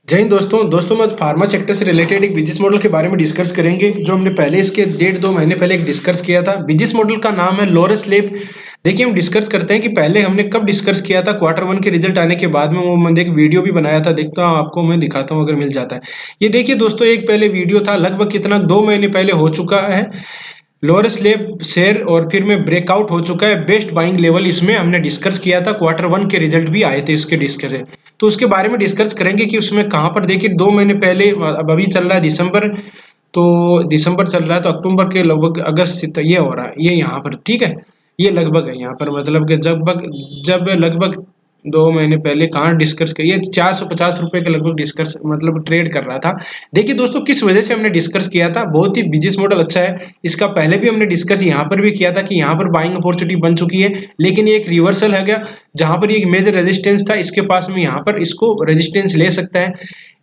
जय हिंद दोस्तों हम आज फार्मा सेक्टर से रिलेटेड एक बिजनेस मॉडल के बारे में डिस्कस करेंगे जो हमने पहले इसके 1.5-2 महीने पहले एक डिस्कस किया था। बिजनेस मॉडल का नाम है लोरस लैब। देखिए हम डिस्कस करते हैं कि पहले हमने कब डिस्कस किया था। क्वार्टर 1 के रिजल्ट आने के बाद में वो मैंने एक वीडियो भी बनाया था, देखता हूँ आपको मैं दिखाता हूँ अगर मिल जाता है। ये देखिए दोस्तों, एक पहले वीडियो था, लगभग कितना 2 महीने पहले हो चुका है। लोअर स्लैब शेयर और फिर में ब्रेकआउट हो चुका है। बेस्ट बाइंग लेवल इसमें हमने डिस्कस किया था। क्वार्टर 1 के रिजल्ट भी आए थे इसके डिस्कस है, तो उसके बारे में डिस्कस करेंगे कि उसमें कहाँ पर। देखिए 2 महीने पहले, अब अभी चल रहा है दिसंबर, तो दिसंबर चल रहा है तो अक्टूबर के लगभग अगस्त ये हो रहा है, ये यहाँ पर ठीक है। ये लगभग है यहाँ पर, मतलब कि जब लगभग 2 महीने पहले कहाँ डिस्कस किया, ये 450 रुपए के लगभग डिस्कस मतलब ट्रेड कर रहा था। देखिए दोस्तों, किस वजह से हमने डिस्कस किया था, बहुत ही बिजनेस मॉडल अच्छा है इसका। पहले भी हमने डिस्कस यहाँ पर भी किया था कि यहाँ पर बाइंग अपॉर्चुनिटी बन चुकी है, लेकिन ये एक रिवर्सल है गया। जहां पर ये एक मेजर रेजिस्टेंस था, इसके पास में यहाँ पर इसको रेजिस्टेंस ले सकता है।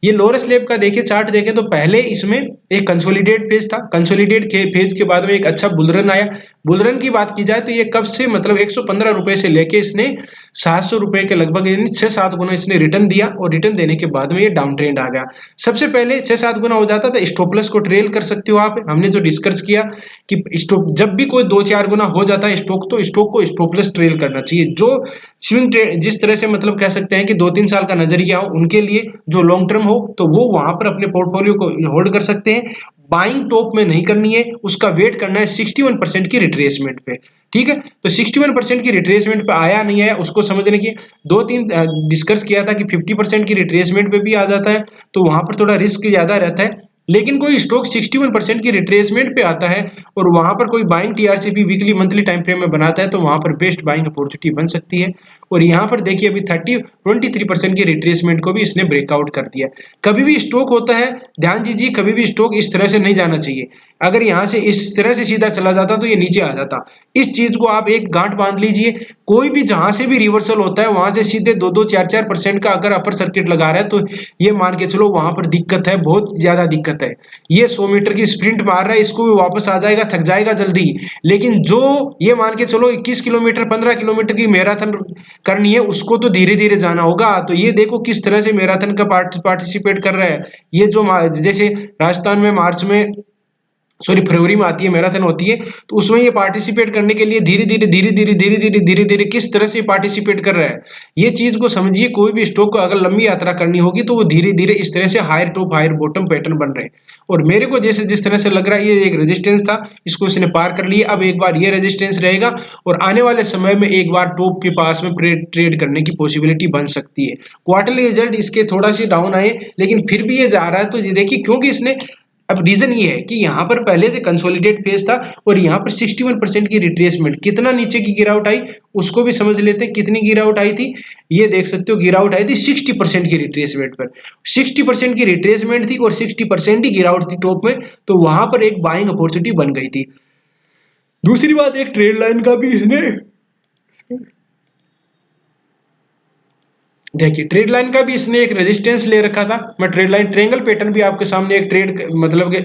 ये लोअर स्लैब का देखिए चार्ट देखें तो पहले इसमें एक कंसोलिडेट फेज था। कंसोलिडेट के फेज के बाद में एक अच्छा बुलरन आया। बुलरन की बात की जाए तो ये कब से, मतलब 115 रुपए से लेके इसने 700 रुपए के लगभग, यानी 6-7 गुना इसने रिटर्न दिया, और रिटर्न देने के बाद में ये डाउन ट्रेंड आ गया। सबसे पहले 6-7 गुना हो जाता था, स्टॉपलेस को ट्रेल कर सकते हो आप। हमने जो डिस्कस किया कि स्टॉप जब भी कोई 2-4 गुना हो जाता है स्टॉक, तो स्टॉक को स्टॉपलेस ट्रेल करना चाहिए। जो स्विंग ट्रेड जिस तरह से, मतलब कह सकते हैं कि 2-3 साल का नजरिया हो उनके लिए, जो लॉन्ग टर्म हो, तो वो वहां पर अपने पोर्टफोलियो को होल्ड कर सकते हैं। बाइंग टॉप में नहीं करनी है, उसका वेट करना है 61% की रिट्रेसमेंट पे। ठीक है, तो 61% की रिट्रेसमेंट पे आया नहीं आया उसको समझने की 2-3 डिस्कस किया था कि 50% की रिट्रेसमेंट पे भी आ जाता है, तो वहां पर थोड़ा रिस्क ज्यादा रहता है। लेकिन कोई स्टॉक 61% की रिट्रेसमेंट पे आता है और वहां पर कोई buying TRCP weekly monthly time frame में बनाता है, तो वहां पर बेस्ट बाइंग अपॉर्चुनिटी बन सकती है। और यहाँ पर देखिए अभी 23% की रिट्रेसमेंट को भी इसने ब्रेकआउट कर दिया। कभी भी स्टॉक होता है, ध्यान दीजिए, कभी भी स्टॉक इस तरह से नहीं जाना चाहिए। अगर यहाँ से इस तरह से सीधा चला जाता तो ये नीचे आ जाता। इस चीज को आप एक गांठ बांध लीजिए, कोई भी जहां से भी रिवर्सल होता है वहां से सीधे 2-2, 4-4% का अगर अपर सर्किट लगा रहा है, तो ये मान के चलो वहां पर दिक्कत है, बहुत ज्यादा दिक्कत है। ये 100 मीटर की स्प्रिंट मार रहा है, इसको भी वापस आ जाएगा, थक जाएगा जल्दी। लेकिन जो ये मान के चलो 21 किलोमीटर 15 किलोमीटर की मैराथन करनी है, उसको तो धीरे धीरे जाना होगा। तो ये देखो किस तरह से मैराथन का पार्टिसिपेट कर रहा है। ये जो जैसे राजस्थान में मार्च में, सॉरी फरवरी में आती है, मैराथन होती है, तो उसमें ये पार्टिसिपेट करने के लिए धीरे धीरे धीरे धीरे धीरे धीरे धीरे धीरे किस तरह से पार्टिसिपेट कर रहा है। ये चीज को समझिए, कोई भी स्टॉक को अगर लंबी यात्रा करनी होगी तो वो धीरे धीरे इस तरह से higher top higher bottom pattern बन रहे हैं। और मेरे को जैसे जिस तरह से लग रहा है ये एक रेजिस्टेंस था, इसको इसने पार कर लिया। अब एक बार ये रेजिस्टेंस रहेगा और आने वाले समय में एक बार टॉप के पास में ट्रेड करने की पॉसिबिलिटी बन सकती है। क्वार्टरली रिजल्ट इसके थोड़ा सी डाउन आए, लेकिन फिर भी ये जा रहा है, तो ये देखिए क्योंकि इसने, अब रीजन ये है कि यहाँ पर पहले से कंसोलिडेट फेज था और यहाँ पर 61% की रिट्रेसमेंट, कितना नीचे की गिरावट आई उसको भी समझ लेते हैं। कितनी गिरावट आई थी, ये देख सकते हो, गिरावट आई थी 60% की रिट्रेसमेंट पर। 60% की रिट्रेसमेंट थी और 60% ही गिरावट थी टॉप में, तो वहां पर एक बाइंग अपॉर्चुनिटी बन गई थी। दूसरी बात, एक ट्रेड लाइन का भी इसने, देखिए ट्रेड लाइन का भी इसने एक रेजिस्टेंस ले रखा था। मैं ट्रेड लाइन ट्रेंगल पैटर्न भी आपके सामने एक ट्रेड, मतलब के,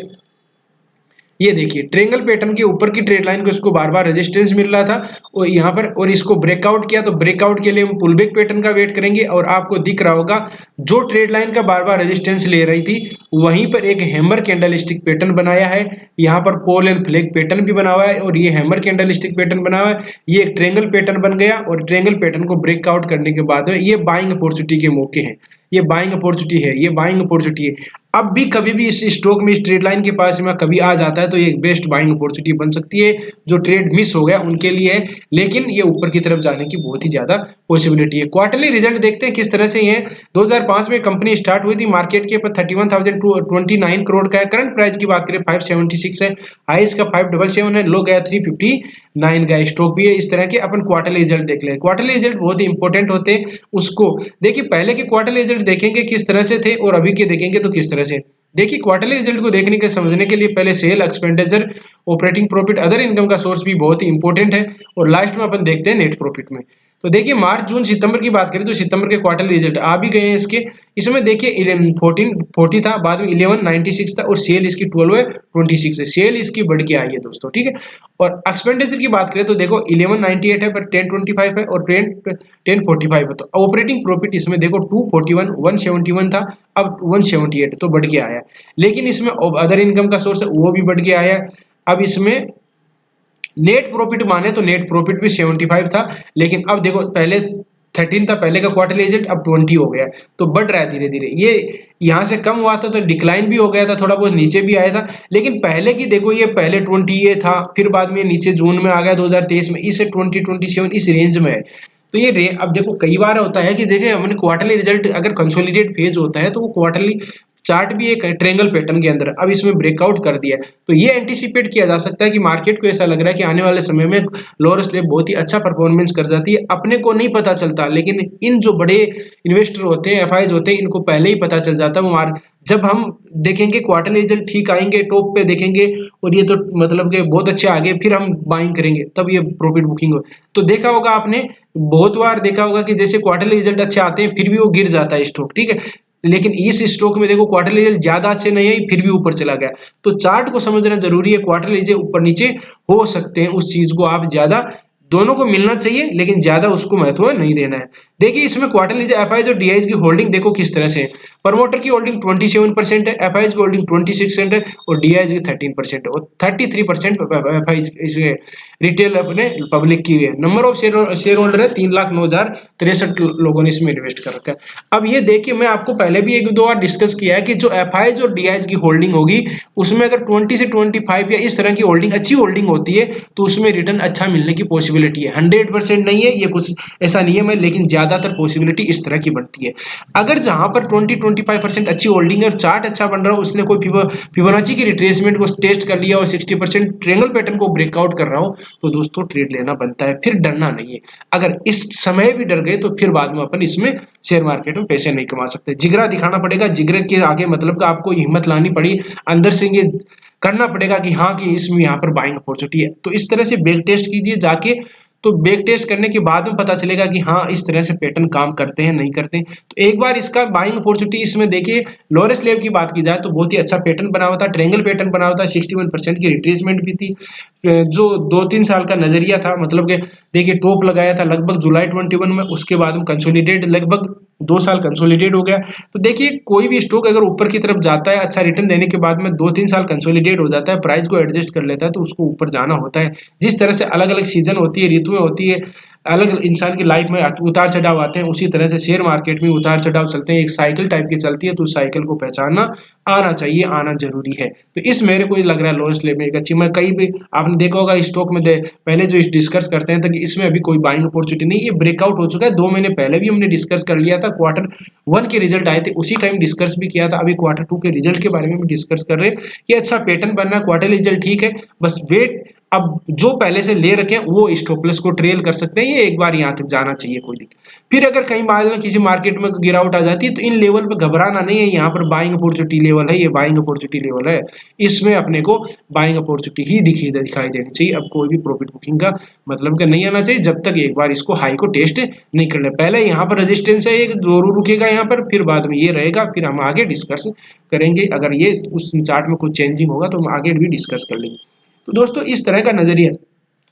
ये देखिए ट्रेंगल पैटर्न के ऊपर की ट्रेड लाइन को इसको बार बार रेजिस्टेंस मिल रहा था और यहाँ पर, और इसको ब्रेकआउट किया, तो ब्रेकआउट के लिए हम पुल बैक पैटर्न का वेट करेंगे। और आपको दिख रहा होगा जो ट्रेड लाइन का बार बार रेजिस्टेंस ले रही थी, वहीं पर एक हैमर कैंडल स्टिक पैटर्न बनाया है। यहाँ पर पोल एंड फ्लैग पैटर्न भी बना हुआ है और ये हैमर कैंडल स्टिक पैटर्न बना हुआ है। ये एक ट्रेंगल पैटर्न बन गया और ट्रेंगल पैटर्न को ब्रेकआउट करने के बाद में ये बाइंग अपॉर्चुनिटी के मौके हैं। ये बाइंग अपॉर्चुनिटी है, ये बाइंग अपॉर्चुनिटी है। अब भी कभी भी इस स्टॉक में इस ट्रेड लाइन के पास में कभी आ जाता है तो ये एक बेस्ट बाइंग अपॉर्चुनिटी बन सकती है। जो ट्रेड मिस हो गया उनके लिए है, लेकिन ये ऊपर की तरफ जाने की बहुत ही ज्यादा पॉसिबिलिटी है। क्वार्टरली रिजल्ट देखते हैं किस तरह से है। 2005 में कंपनी स्टार्ट हुई थी, मार्केट के ऊपर 31,029 करोड़ का है। करंट प्राइस की बात करें 576 है, हाईएस्ट का 577 है, लो गया 359 का। स्टॉक भी है। इस तरह के अपन क्वार्टरली रिजल्ट देख ले। क्वार्टरली रिजल्ट बहुत ही इंपॉर्टेंट होते हैं, उसको देखिए। पहले के क्वार्टरली रिजल्ट देखेंगे किस तरह से थे और अभी के देखेंगे तो किस तरह से। देखिए क्वार्टरली रिजल्ट को देखने के समझने के लिए पहले sale, expenditure, operating profit, other income का सोर्स भी बहुत ही इंपॉर्टेंट है, और लास्ट में अपन देखते हैं नेट प्रॉफिट में। तो देखिए मार्च जून सितंबर की बात करें तो सितंबर के क्वार्टरली रिजल्ट आ भी गए हैं इसके। इसमें देखिए 1440 था, बाद में 1196 था और सेल इसकी 1226 है। सेल इसकी बढ़ के आई है दोस्तों, ठीक है। और एक्सपेंडिचर की बात करें तो देखो 1198 है पर 1025 है और 1045 है। तो ऑपरेटिंग प्रॉफिट इसमें देखो 241 171 था, अब 178 तो बढ़ के आया है। लेकिन इसमें अदर इनकम का सोर्स है वो भी बढ़ के आया है। अब इसमें नेट प्रॉफिट माने तो नेट प्रॉफिट भी 75 था, लेकिन अब देखो पहले 13 था पहले का क्वार्टर रिजल्ट, अब 20 हो गया, तो बढ़ रहा है धीरे धीरे। ये यहाँ से कम हुआ था तो डिक्लाइन भी हो गया था, थोड़ा बहुत नीचे भी आया था। लेकिन पहले की देखो ये पहले 20 ये था, फिर बाद में नीचे जून में आ गया 2023 में, इसे 2027 इस रेंज में है। तो ये अब देखो कई बार होता है कि देखिए हमने क्वार्टरली रिजल्ट अगर कंसोलिडेट फेज होता है तो वो क्वार्टरली चार्ट भी एक ट्रेंगल पैटर्न के अंदर, अब इसमें ब्रेकआउट कर दिया है। तो ये एंटीसिपेट किया जा सकता है कि मार्केट को ऐसा लग रहा है कि आने वाले समय में लोअर स्लैब बहुत ही अच्छा परफॉर्मेंस कर जाती है। अपने को नहीं पता चलता, लेकिन इन जो बड़े इन्वेस्टर होते हैं, एफआईज होते हैं, इनको पहले ही पता चल जाता है। वो जब हम देखेंगे क्वार्टरली रिजल्ट ठीक आएंगे, टॉप पे देखेंगे और ये तो मतलब कि बहुत अच्छे आगे, फिर हम बाइंग करेंगे, तब ये प्रॉफिट बुकिंग हो। तो देखा होगा आपने, बहुत बार देखा होगा कि जैसे क्वार्टरली रिजल्ट अच्छे आते हैं फिर भी वो गिर जाता है स्टॉक, ठीक है। लेकिन इस स्टॉक में देखो क्वार्टरली रिजल्ट ज्यादा अच्छे नहीं है फिर भी ऊपर चला गया। तो चार्ट को समझना जरूरी है, क्वार्टरली रिजल्ट ऊपर नीचे हो सकते हैं, उस चीज को आप ज्यादा, दोनों को मिलना चाहिए लेकिन ज्यादा उसको महत्व नहीं देना है। देखिए इसमें क्वार्टरली एफआईज और डीआईज की होल्डिंग देखो किस तरह से है। प्रमोटर की होल्डिंग 27% है, एफआईज की होल्डिंग 26% है और डीआईज की 13% है और 33% एफआईज इसे रिटेल अपने पब्लिक की है। नंबर ऑफ शेयर होल्डर है 3,09,063 लोगों ने इसमें इन्वेस्ट कर रखा है। अब ये देखिए मैं आपको पहले भी एक दो बार डिस्कस किया है कि जो एफआईज और डीआईज की होल्डिंग होगी उसमें अगर 20 से 25 या इस तरह की होल्डिंग अच्छी होल्डिंग होती है तो उसमें रिटर्न अच्छा मिलने की पॉसिबिलिटी है। 100% नहीं है ये, कुछ ऐसा नियम है, लेकिन ज्यादातर पॉसिबिलिटी इस तरह की बनती है। अगर जहां पर 20-25% अच्छी होल्डिंग है और चार्ट अच्छा बन रहा हो, उसने कोई फिबोनाची की रिट्रेसमेंट को टेस्ट कर लिया और 60% ट्रायंगल पैटर्न को ब्रेकआउट कर रहा हो, तो दोस्तों ट्रेड लेना बनता है, फिर डरना नहीं है। अगर इस समय भी डर गए तो फिर बाद में अपन इसमें शेयर मार्केट में पैसे नहीं कमा सकते। जिगरा दिखाना पड़ेगा, जिगरे के आगे मतलब कि आपको हिम्मत लानी पड़ी, अंदर से ये करना पड़ेगा कि हाँ कि इसमें यहाँ पर बाइंग अपॉर्चुनिटी है। तो इस तरह से बैक टेस्ट कीजिए जाके, तो बैक टेस्ट करने के बाद में पता चलेगा कि हाँ इस तरह से पैटर्न काम करते हैं नहीं करते हैं। तो एक बार इसका बाइंग अपॉर्चुनिटी इसमें देखिए, लोअरेस्ट लेवल की बात की जाए तो बहुत ही अच्छा पैटर्न बना हुआ था, ट्रायंगल पैटर्न बना हुआ था, 61% की रिट्रेसमेंट भी थी। जो 2-3 साल का नजरिया था, मतलब कि देखिए टॉप लगाया था लगभग जुलाई 21 में, उसके बाद में कंसोलिडेट लगभग 2 साल कंसोलिडेट हो गया। तो देखिए कोई भी स्टॉक अगर ऊपर की तरफ जाता है अच्छा रिटर्न देने के बाद में 2-3 साल कंसोलिडेट हो जाता है, प्राइस को एडजस्ट कर लेता है, तो उसको ऊपर जाना होता है। जिस तरह से अलग अलग सीजन होती है, ऋतुएं होती है, अलग इंसान की लाइफ में उतार चढ़ाव आते हैं, उसी तरह से शेयर मार्केट में उतार चढ़ाव चलते हैं, एक साइकिल टाइप की चलती है। तो उस साइकिल को पहचानना आना चाहिए, आना जरूरी है। तो इस मेरे को लग रहा है लोएस्ट लेवल एक अच्छी, मैं कई भी आपने देखा होगा स्टॉक में पहले जो डिस्कस करते हैं तो कि इसमें अभी कोई बाइंग अपॉर्चुनिटी नहीं, ये ब्रेकआउट हो चुका है। 2 महीने पहले भी हमने डिस्कस कर लिया था, क्वार्टर 1 के रिजल्ट आए थे उसी टाइम डिस्कस भी किया था। अभी क्वार्टर 2 के रिजल्ट के बारे में भी डिस्कस कर रहे हैं, ये अच्छा पैटर्न बनना है, क्वार्टर रिजल्ट ठीक है, बस वेट। अब जो पहले से ले रखे हैं वो स्टॉप लॉस को ट्रेल कर सकते हैं, ये एक बार यहाँ तक जाना चाहिए कोई दिक्कत। फिर अगर कहीं मान लो किसी मार्केट में गिरावट आ जाती है तो इन लेवल पे घबराना नहीं है, यहाँ पर बाइंग अपॉर्चुनिटी लेवल है, ये बाइंग अपॉर्चुनिटी लेवल है, इसमें अपने को बाइंग अपॉर्चुनिटी ही दिखाई देनी चाहिए। अब कोई भी प्रॉफिट बुकिंग का मतलब का नहीं आना चाहिए जब तक एक बार इसको हाई को टेस्ट नहीं कर ले। पहले यहाँ पर रेजिस्टेंस है, एक जरूर रुकेगा यहाँ पर, फिर बाद में ये रहेगा, फिर हम आगे डिस्कस करेंगे। अगर ये उस चार्ट में कुछ चेंजिंग होगा तो हम आगे भी डिस्कस कर लेंगे। तो दोस्तों इस तरह का नजरिया,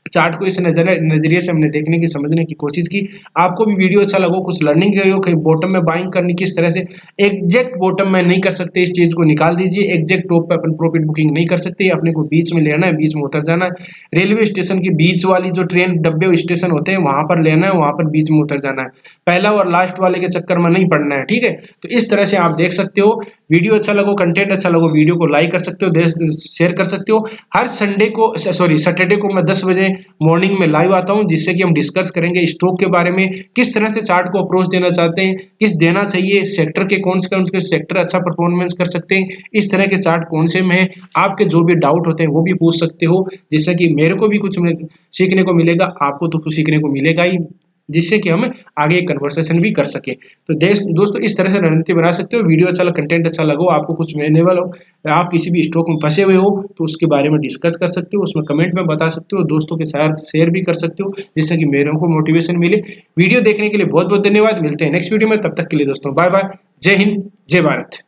चार्ट को इस नजरिए से हमने देखने की समझने की कोशिश की। आपको भी वीडियो अच्छा लगा, कुछ लर्निंग गई हो, कहीं बॉटम में बाइंग करनी किस तरह से, एग्जैक्ट बॉटम में नहीं कर सकते, इस चीज को निकाल दीजिए। एग्जैक्ट टॉप पे अपन प्रॉफिट बुकिंग नहीं कर सकते, अपने को बीच में लेना है, बीच में उतर जाना है। रेलवे स्टेशन की बीच वाली जो ट्रेन डब्बे स्टेशन होते हैं वहां पर लेना है, वहां पर बीच में उतर जाना है, पहला और लास्ट वाले के चक्कर में नहीं पड़ना है, ठीक है। तो इस तरह से आप देख सकते हो। वीडियो अच्छा लगो, कंटेंट अच्छा लगो, वीडियो को लाइक कर सकते हो, शेयर कर सकते हो। हर संडे को सैटरडे को मैं 10 बजे मॉर्निंग में लाइव आता हूं, जिससे कि हम डिस्कस करेंगे स्टॉक के बारे में, किस तरह से चार्ट को अप्रोच देना चाहते हैं, किस देना चाहिए, सेक्टर के कौन से सेक्टर अच्छा परफॉर्मेंस कर सकते हैं, इस तरह के चार्ट कौन से में है। आपके जो भी डाउट होते हैं वो भी पूछ सकते हो, जिससे कि मेरे को भी कुछ सीखने को मिलेगा, आपको तो कुछ सीखने को मिलेगा ही। जिससे कि हम आगे कन्वर्सेशन भी कर सके। तो दोस्तों इस तरह से रणनीति बना सकते हो। वीडियो अच्छा कंटेंट अच्छा लगा हो, आपको कुछ मेनेबल हो, आप किसी भी स्टॉक में फंसे हुए हो तो उसके बारे में डिस्कस कर सकते हो, उसमें कमेंट में बता सकते हो, दोस्तों के साथ शेयर भी कर सकते हो जिससे कि मेरे को मोटिवेशन मिले। वीडियो देखने के लिए बहुत बहुत धन्यवाद। मिलते हैं नेक्स्ट वीडियो में, तब तक के लिए दोस्तों बाय बाय। जय हिंद, जय भारत।